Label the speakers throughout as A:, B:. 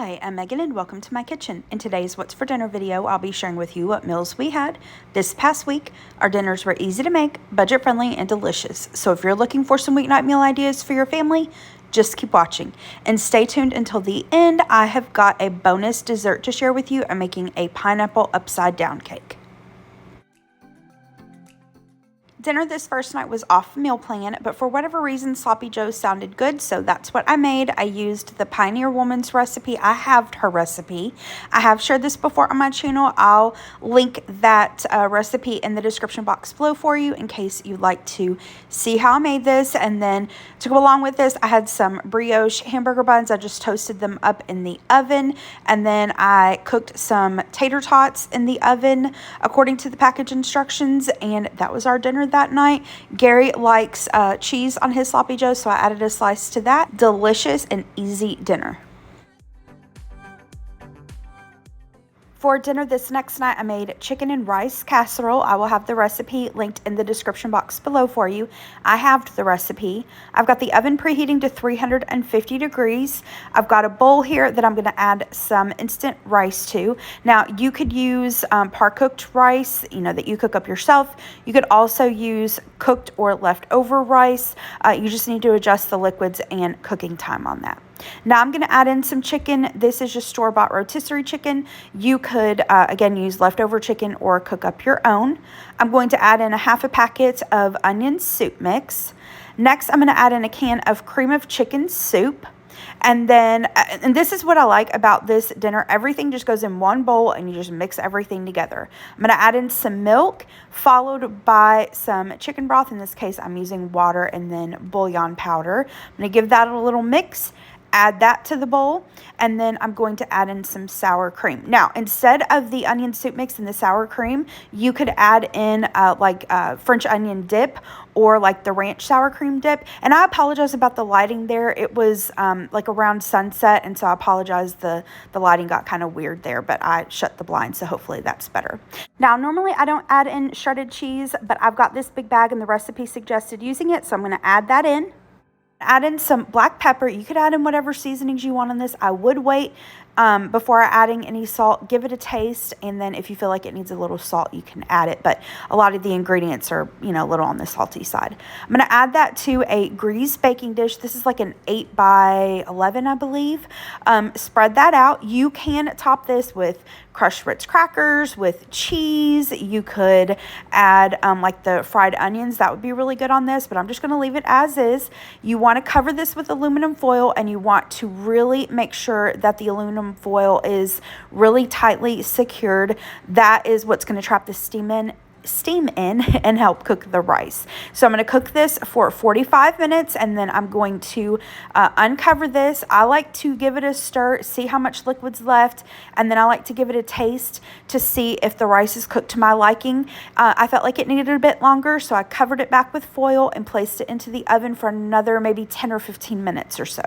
A: Hi, I'm Megan and welcome to my kitchen. In today's What's for Dinner video, I'll be sharing with you what meals we had this past week. Our dinners were easy to make, budget friendly, and delicious. So if you're looking for some weeknight meal ideas for your family, just keep watching and stay tuned until the end. I have got a bonus dessert to share with you. I'm making a pineapple upside down cake. Dinner this first night was off meal plan, but for whatever reason, Sloppy Joe sounded good, so that's what I made. I used the Pioneer Woman's recipe. I halved her recipe. I have shared this before on my channel. I'll link that recipe in the description box below for you in case you'd like to see how I made this. And then to go along with this, I had some brioche hamburger buns. I just toasted them up in the oven, and then I cooked some tater tots in the oven according to the package instructions, and that was our dinner that night. Gary likes cheese on his Sloppy Joe, so I added a slice to that. Delicious and easy dinner. For dinner this next night, I made chicken and rice casserole. I will have the recipe linked in the description box below for you. I halved the recipe. I've got the oven preheating to 350 degrees. I've got a bowl here that I'm going to add some instant rice to. Now, you could use par-cooked rice, that you cook up yourself. You could also use cooked or leftover rice. You just need to adjust the liquids and cooking time on that. Now I'm going to add in some chicken. This is just store-bought rotisserie chicken. You could, again, use leftover chicken or cook up your own. I'm going to add in a half a packet of onion soup mix. Next, I'm going to add in a can of cream of chicken soup. And then, and this is what I like about this dinner, everything just goes in one bowl and you just mix everything together. I'm going to add in some milk, followed by some chicken broth. In this case, I'm using water and then bouillon powder. I'm going to give that a little mix. Add that to the bowl, and then I'm going to add in some sour cream. Now, instead of the onion soup mix and the sour cream, you could add in French onion dip or like the ranch sour cream dip. And I apologize about the lighting there. It was like around sunset, and so I apologize. The lighting got kind of weird there, but I shut the blinds, so hopefully that's better. Now, normally I don't add in shredded cheese, but I've got this big bag and the recipe suggested using it, so I'm going to add that in. Add in some black pepper. You could add in whatever seasonings you want on this. I would wait before adding any salt. Give it a taste, and then if you feel like it needs a little salt, you can add it. But a lot of the ingredients are, a little on the salty side. I'm going to add that to a greased baking dish. This is like an 8 by 11, I believe. Spread that out. You can top this with crushed Ritz crackers, with cheese. You could add like the fried onions. That would be really good on this, but I'm just going to leave it as is. You want to cover this with aluminum foil, and you want to really make sure that the aluminum foil is really tightly secured. That is what's going to trap the steam in and help cook the rice. So I'm going to cook this for 45 minutes, and then I'm going to uncover this. I like to give it a stir, see how much liquid's left, and then I like to give it a taste to see if the rice is cooked to my liking. I felt like it needed a bit longer, so I covered it back with foil and placed it into the oven for another maybe 10 or 15 minutes or so.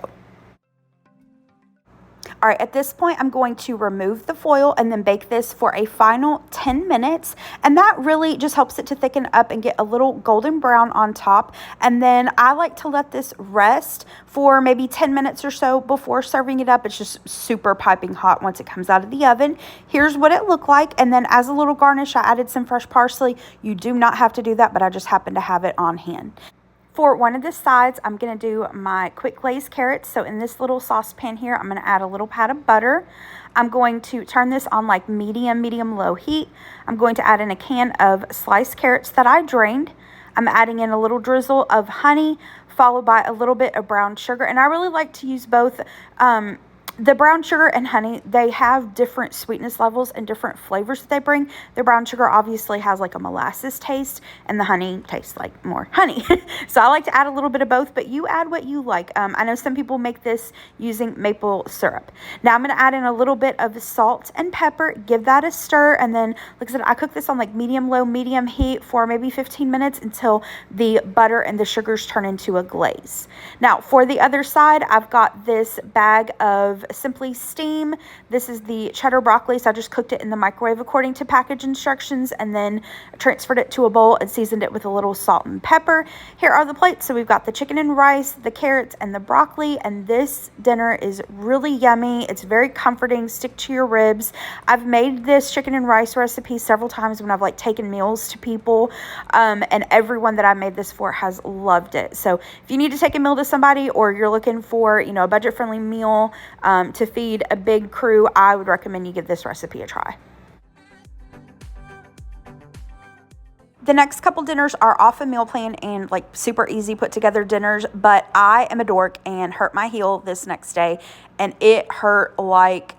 A: All right, at this point, I'm going to remove the foil and then bake this for a final 10 minutes. And that really just helps it to thicken up and get a little golden brown on top. And then I like to let this rest for maybe 10 minutes or so before serving it up. It's just super piping hot once it comes out of the oven. Here's what it looked like. And then as a little garnish, I added some fresh parsley. You do not have to do that, but I just happen to have it on hand. For one of the sides, I'm going to do my quick glazed carrots. So in this little saucepan here, I'm going to add a little pat of butter. I'm going to turn this on like medium-low heat. I'm going to add in a can of sliced carrots that I drained. I'm adding in a little drizzle of honey, followed by a little bit of brown sugar. And I really like to use both the brown sugar and honey. They have different sweetness levels and different flavors that they bring. The brown sugar obviously has like a molasses taste, and the honey tastes like more honey. So I like to add a little bit of both, but you add what you like. I know some people make this using maple syrup. Now I'm going to add in a little bit of salt and pepper, give that a stir, and then, like I said, I cook this on like medium-low, medium heat for maybe 15 minutes until the butter and the sugars turn into a glaze. Now for the other side, I've got this bag of of Simply Steam. This is the cheddar broccoli, so I just cooked it in the microwave according to package instructions and then transferred it to a bowl and seasoned it with a little salt and pepper. Here are the plates. So we've got the chicken and rice, the carrots, and the broccoli, and this dinner is really yummy. It's very comforting. Stick to your ribs. I've made this chicken and rice recipe several times when I've like taken meals to people, and everyone that I made this for has loved it. So if you need to take a meal to somebody, or you're looking for, you know, a budget-friendly meal to feed a big crew, I would recommend you give this recipe a try. The next couple dinners are off a meal plan and like super easy put together dinners, but I am a dork and hurt my heel this next day, and it hurt like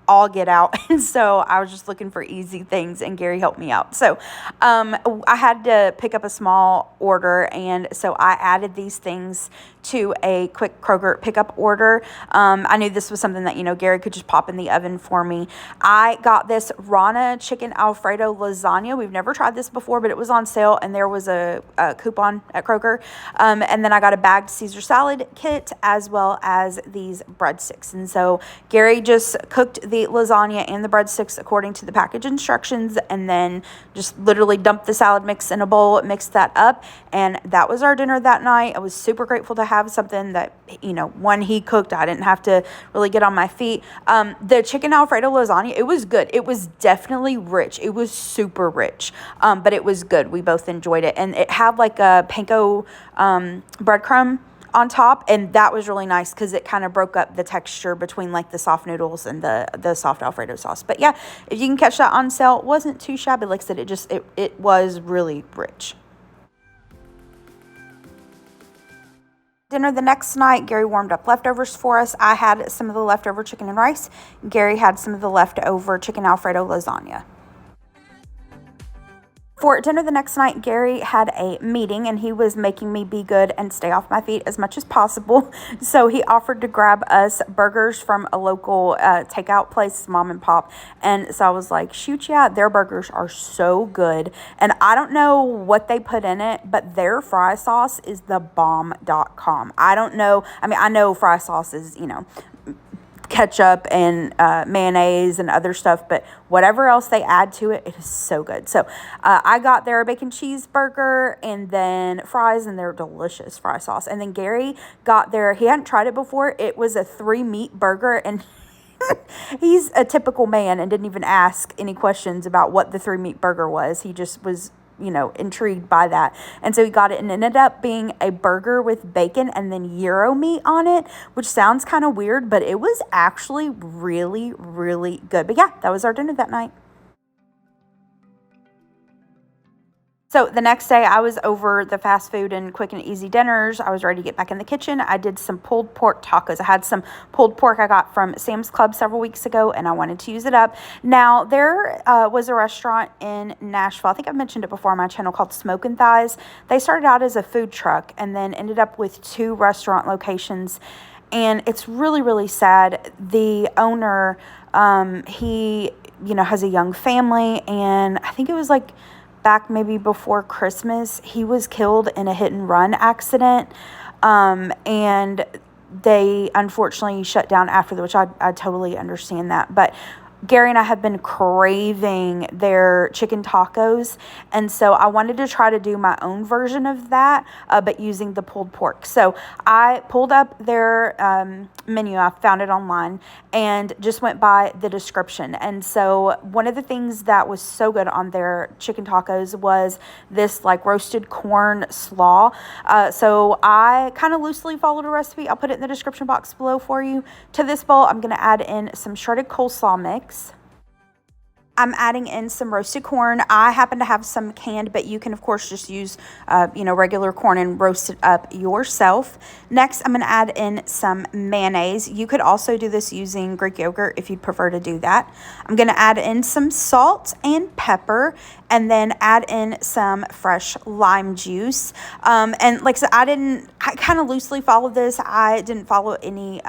A: all get out. And so I was just looking for easy things, and Gary helped me out. So I had to pick up a small order, and so I added these things to a quick Kroger pickup order. I knew this was something that, you know, Gary could just pop in the oven for me. I got this Rana chicken Alfredo lasagna. We've never tried this before, but it was on sale, and there was a coupon at Kroger. And then I got a bagged Caesar salad kit as well as these breadsticks. And so Gary just cooked the lasagna and the breadsticks according to the package instructions, and then just literally dumped the salad mix in a bowl, mixed that up, and that was our dinner that night. I was super grateful to have something that, you know, when he cooked, I didn't have to really get on my feet. The chicken Alfredo lasagna, it was good. It was definitely rich. It was super rich, but it was good. We both enjoyed it, and it had like a panko breadcrumb on top, and that was really nice because it kind of broke up the texture between like the soft noodles and the soft Alfredo sauce. But yeah, if you can catch that on sale, it wasn't too shabby. Like I said, it was really rich. Dinner the next night, Gary warmed up leftovers for us. I had some of the leftover chicken and rice. Gary had some of the leftover chicken Alfredo lasagna. For dinner the next night, Gary had a meeting, and he was making me be good and stay off my feet as much as possible. So he offered to grab us burgers from a local takeout place, mom and pop. And so I was like, shoot, yeah, their burgers are so good. And I don't know what they put in it, but their fry sauce is the bomb.com. I don't know. I mean, I know fry sauce is, you know, ketchup and mayonnaise and other stuff, but whatever else they add to it, it is so good. So I got their bacon cheeseburger and then fries and their delicious fry sauce. And then Gary got their, he hadn't tried it before, it was a 3-meat burger, and he's a typical man and didn't even ask any questions about what the 3-meat burger was. He just was, you know, intrigued by that. And so he got it, and it ended up being a burger with bacon and then gyro meat on it, which sounds kind of weird, but it was actually really, really good. But yeah, that was our dinner that night. So the next day, I was over the fast food and quick and easy dinners. I was ready to get back in the kitchen. I did some pulled pork tacos. I had some pulled pork I got from Sam's Club several weeks ago, and I wanted to use it up. Now, there was a restaurant in Nashville. I think I've mentioned it before on my channel, called Smokin' Thighs. They started out as a food truck and then ended up with 2 restaurant locations. And it's really, really sad. The owner, he, you know, has a young family, and I think it was like back maybe before Christmas, he was killed in a hit and run accident, and they unfortunately shut down after that, which I totally understand that. But Gary and I have been craving their chicken tacos, and so I wanted to try to do my own version of that, but using the pulled pork. So I pulled up their menu. I found it online and just went by the description. And so one of the things that was so good on their chicken tacos was this like roasted corn slaw. So I kind of loosely followed a recipe. I'll put it in the description box below for you. To this bowl, I'm going to add in some shredded coleslaw mix. I'm adding in some roasted corn. I happen to have some canned, but you can, of course, just use, regular corn and roast it up yourself. Next, I'm going to add in some mayonnaise. You could also do this using Greek yogurt if you'd prefer to do that. I'm going to add in some salt and pepper, and then add in some fresh lime juice. And like I said, I kind of loosely followed this. I didn't follow any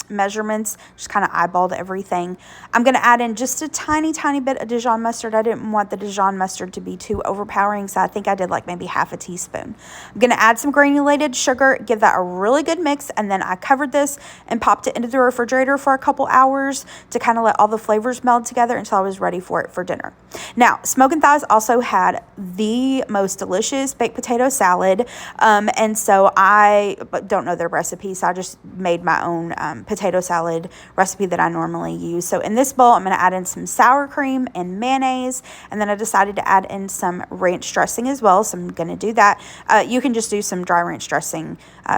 A: measurements, just kind of eyeballed everything. I'm going to add in just a tiny bit of Dijon mustard. I didn't want the Dijon mustard to be too overpowering, so I think I did like maybe half a teaspoon. I'm going to add some granulated sugar, give that a really good mix, and then I covered this and popped it into the refrigerator for a couple hours to kind of let all the flavors meld together until I was ready for it for dinner. Now, Smokin' Thighs also had the most delicious baked potato salad, and so I don't know their recipe, so I just made my own potato salad recipe that I normally use. So in this bowl, I'm going to add in some sour cream and mayonnaise, and then I decided to add in some ranch dressing as well, so I'm going to do that. You can just do some dry ranch dressing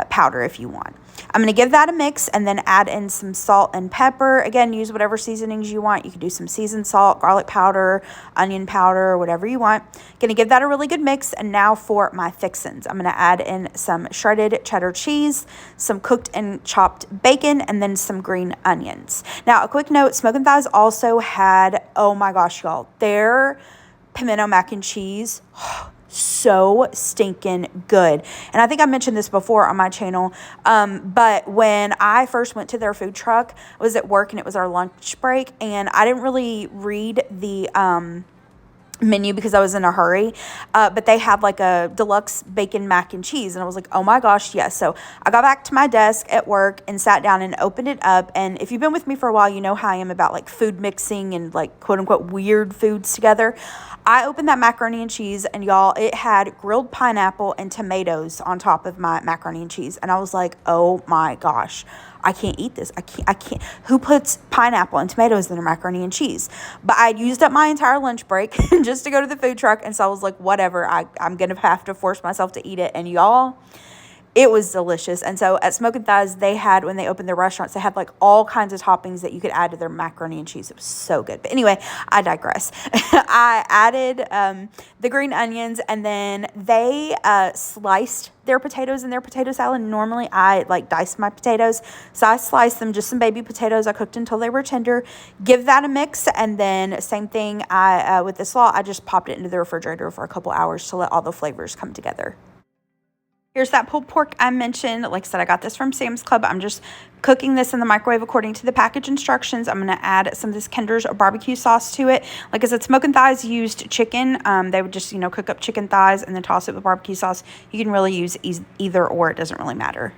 A: powder if you want. I'm going to give that a mix and then add in some salt and pepper. Again, use whatever seasonings you want. You can do some seasoned salt, garlic powder, onion powder, whatever you want. Going to give that a really good mix. And now for my fixins. I'm going to add in some shredded cheddar cheese, some cooked and chopped bacon, and then some green onions. Now, a quick note, Smokin' Thighs also had, oh my gosh, y'all, their pimento mac and cheese, so stinking good. And I think I mentioned this before on my channel, but when I first went to their food truck, I was at work and it was our lunch break, and I didn't really read the menu because I was in a hurry, but they had like a deluxe bacon mac and cheese, and I was like, oh my gosh, yes. So I got back to my desk at work and sat down and opened it up. And if you've been with me for a while, you know how I am about like food mixing and like quote unquote weird foods together. I opened that macaroni and cheese, and y'all, it had grilled pineapple and tomatoes on top of my macaroni and cheese. And I was like, oh my gosh, I can't eat this. I can't. Who puts pineapple and tomatoes in their macaroni and cheese? But I used up my entire lunch break just to go to the food truck. And so I was like, whatever, I'm going to have to force myself to eat it. And y'all, it was delicious. And so at Smokin' Thighs, they had, when they opened their restaurants, they had like all kinds of toppings that you could add to their macaroni and cheese. It was so good. But anyway, I digress. I added the green onions, and then they sliced their potatoes in their potato salad. Normally, I like dice my potatoes. So I sliced them, just some baby potatoes. I cooked until they were tender. Give that a mix. And then same thing with the slaw, I just popped it into the refrigerator for a couple hours to let all the flavors come together. Here's that pulled pork I mentioned. Like I said, I got this from Sam's Club. I'm just cooking this in the microwave according to the package instructions. I'm going to add some of this Kinder's barbecue sauce to it. Like I said, Smokin' Thighs used chicken. They would just, cook up chicken thighs and then toss it with barbecue sauce. You can really use either or. It doesn't really matter.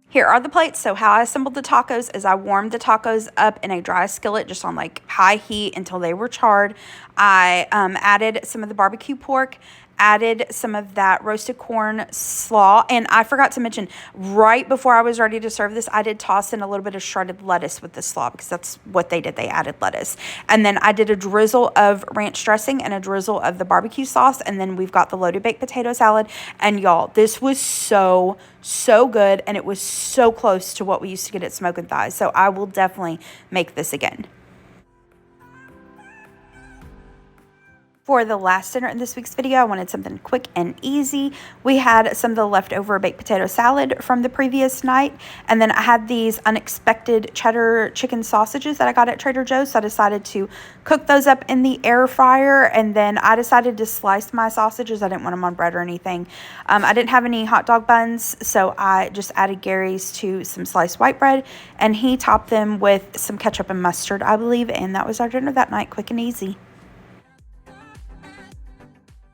A: Here are the plates. So how I assembled the tacos is I warmed the tacos up in a dry skillet just on like high heat until they were charred. I added some of the barbecue pork, added some of that roasted corn slaw, and I forgot to mention, right before I was ready to serve this, I did toss in a little bit of shredded lettuce with the slaw because that's what they did. They added lettuce. And then I did a drizzle of ranch dressing and a drizzle of the barbecue sauce, and then we've got the loaded baked potato salad. And y'all, this was so good, and it was so close to what we used to get at Smokin' Thighs. So I will definitely make this again. For the last dinner in this week's video, I wanted something quick and easy. We had some of the leftover baked potato salad from the previous night, and then I had these unexpected cheddar chicken sausages that I got at Trader Joe's, so I decided to cook those up in the air fryer, and then I decided to slice my sausages. I didn't want them on bread or anything. I didn't have any hot dog buns, so I just added Gary's to some sliced white bread, and he topped them with some ketchup and mustard, I believe, and that was our dinner that night, quick and easy.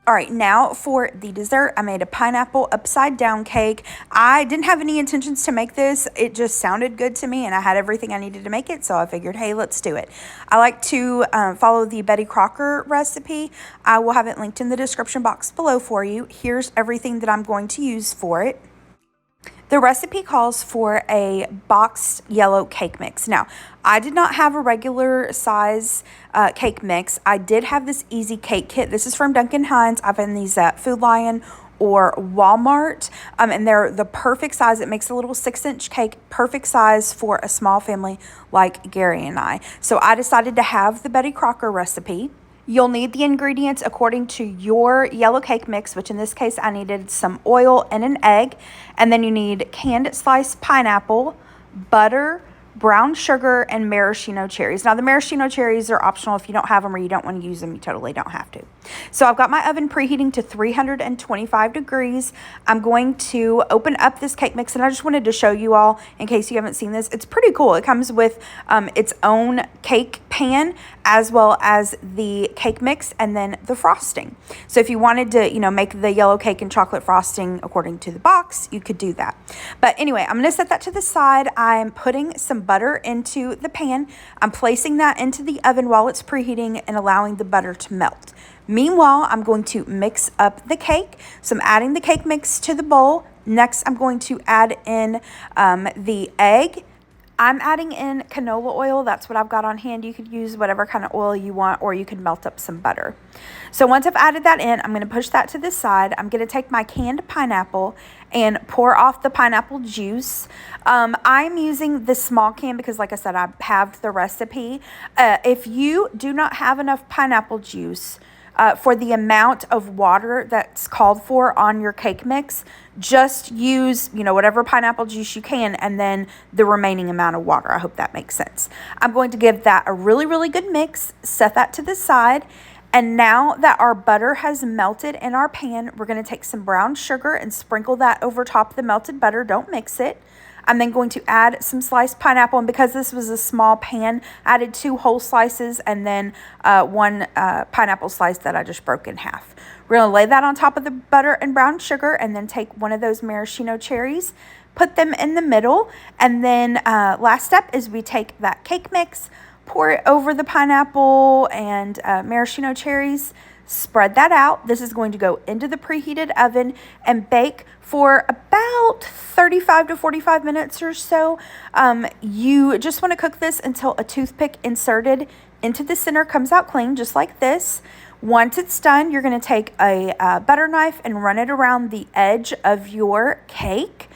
A: All right, now for the dessert, I made a pineapple upside down cake. I didn't have any intentions to make this. It just sounded good to me, and I had everything I needed to make it, so I figured, hey, let's do it. I like to follow the Betty Crocker recipe. I will have it linked in the description box below for you. Here's everything that I'm going to use for it. The recipe calls for a boxed yellow cake mix. Now, I did not have a regular size cake mix. I did have this easy cake kit. This is from Duncan Hines. I've been these at Food Lion or Walmart, and they're the perfect size. It makes a little 6-inch cake, perfect size for a small family like Gary and I. So I decided to have the Betty Crocker recipe. You'll need the ingredients according to your yellow cake mix, which in this case I needed some oil and an egg. And then you need canned sliced pineapple, butter, brown sugar, and maraschino cherries. Now, the maraschino cherries are optional. If you don't have them or you don't want to use them, you totally don't have to. So I've got my oven preheating to 325 degrees. I'm going to open up this cake mix, and I just wanted to show you all in case you haven't seen this. It's pretty cool. It comes with its own cake pan as well as the cake mix and then the frosting. So if you wanted to, you know, make the yellow cake and chocolate frosting according to the box, you could do that. But anyway, I'm going to set that to the side. I'm putting some butter into the pan. I'm placing that into the oven while it's preheating and allowing the butter to melt. Meanwhile, I'm going to mix up the cake. So I'm adding the cake mix to the bowl. Next, I'm going to add in the egg. I'm adding in canola oil. That's what I've got on hand. You could use whatever kind of oil you want, or you could melt up some butter. So once I've added that in, I'm going to push that to the side. I'm going to take my canned pineapple and pour off the pineapple juice. I'm using the small can because, like I said, I halved the recipe. If you do not have enough pineapple juice for the amount of water that's called for on your cake mix, just use, you know, whatever pineapple juice you can and then the remaining amount of water. I hope that makes sense. I'm going to give that a really, really good mix, set that to the side. And now that our butter has melted in our pan, we're going to take some brown sugar and sprinkle that over top of the melted butter. Don't mix it. I'm then going to add some sliced pineapple, and because this was a small pan, I added 2 whole slices and then 1 pineapple slice that I just broke in half. We're going to lay that on top of the butter and brown sugar, and then take one of those maraschino cherries, put them in the middle, and then last step is we take that cake mix, pour it over the pineapple and maraschino cherries, spread that out. This is going to go into the preheated oven and bake for about 35 to 45 minutes or so. You just want to cook this until a toothpick inserted into the center comes out clean, just like this. Once it's done, you're going to take a butter knife and run it around the edge of your cake.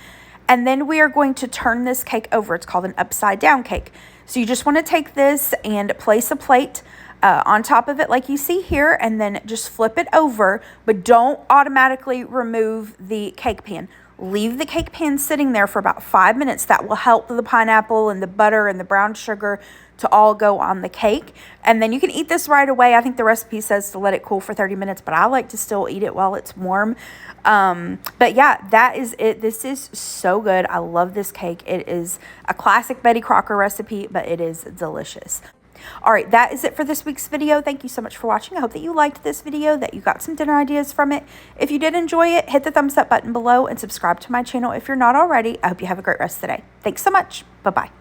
A: And then we are going to turn this cake over. It's called an upside down cake. So you just want to take this and place a plate on top of it like you see here, and then just flip it over, but don't automatically remove the cake pan. Leave the cake pan sitting there for about 5 minutes. That will help the pineapple and the butter and the brown sugar to all go on the cake. And then you can eat this right away. I think the recipe says to let it cool for 30 minutes, but I like to still eat it while it's warm. But yeah, that is it. This is so good. I love this cake. It is a classic Betty Crocker recipe, but it is delicious. All right, that is it for this week's video. Thank you so much for watching. I hope that you liked this video, that you got some dinner ideas from it. If you did enjoy it, hit the thumbs up button below and subscribe to my channel if you're not already. I hope you have a great rest of the day. Thanks so much. Bye-bye.